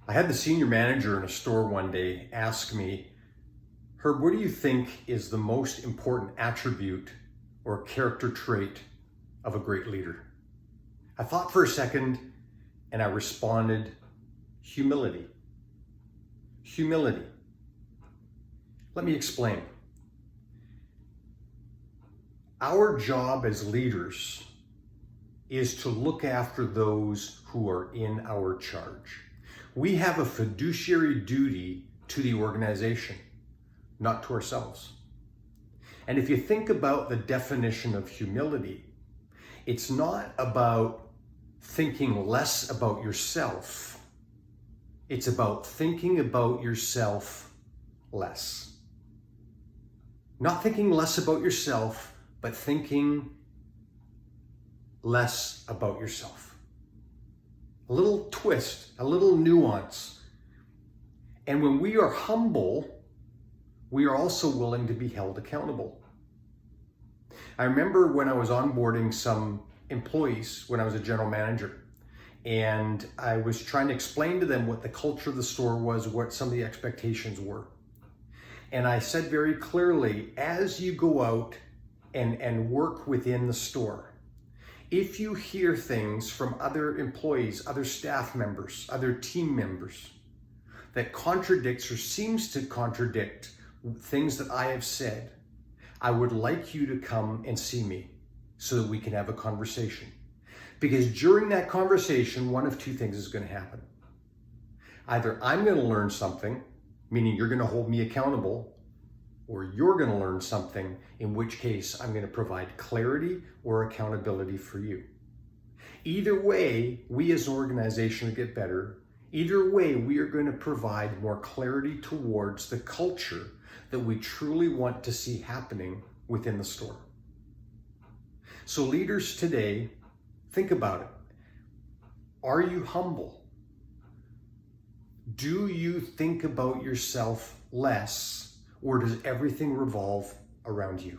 I had the senior manager in a store one day ask me, Herb, what do you think is the most important attribute or character trait of a great leader? I thought for a second and I responded, humility. Humility. Let me explain. Our job as leaders is to look after those who are in our charge. We have a fiduciary duty to the organization, not to ourselves. And if you think about the definition of humility, it's not about thinking less about yourself. It's about thinking about yourself less. Not thinking less about yourself, but thinking less about yourself. A little twist, a little nuance. And when we are humble, we are also willing to be held accountable. I remember when I was onboarding some employees when I was a general manager, and I was trying to explain to them what the culture of the store was, what some of the expectations were. And I said very clearly, as you go out and work within the store, if you hear things from other employees, other staff members, other team members that contradicts or seems to contradict things that I have said, I would like you to come and see me so that we can have a conversation. Because during that conversation, one of two things is going to happen. Either I'm going to learn something, meaning you're going to hold me accountable, or you're going to learn something, in which case I'm going to provide clarity or accountability for you. Either way, we as an organization will get better. Either way, we are going to provide more clarity towards the culture that we truly want to see happening within the store. So leaders today, think about it. Are you humble? Do you think about yourself less? Or does everything revolve around you?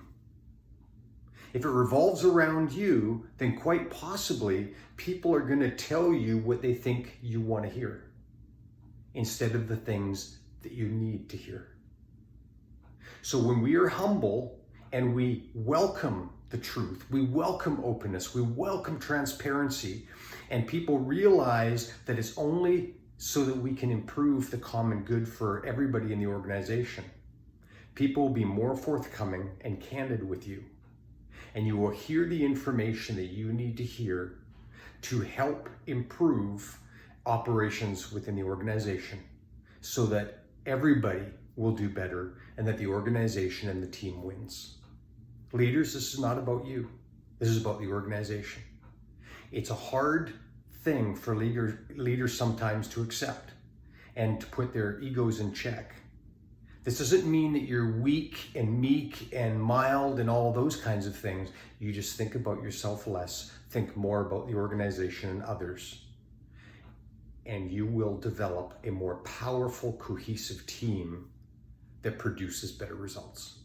If it revolves around you, then quite possibly people are going to tell you what they think you want to hear instead of the things that you need to hear. So when we are humble and we welcome the truth, we welcome openness, we welcome transparency, and people realize that it's only so that we can improve the common good for everybody in the organization, people will be more forthcoming and candid with you. And you will hear the information that you need to hear to help improve operations within the organization so that everybody will do better and that the organization and the team wins. Leaders, this is not about you. This is about the organization. It's a hard thing for leaders sometimes to accept and to put their egos in check. This doesn't mean that you're weak and meek and mild and all those kinds of things. You just think about yourself less, think more about the organization and others, and you will develop a more powerful, cohesive team that produces better results.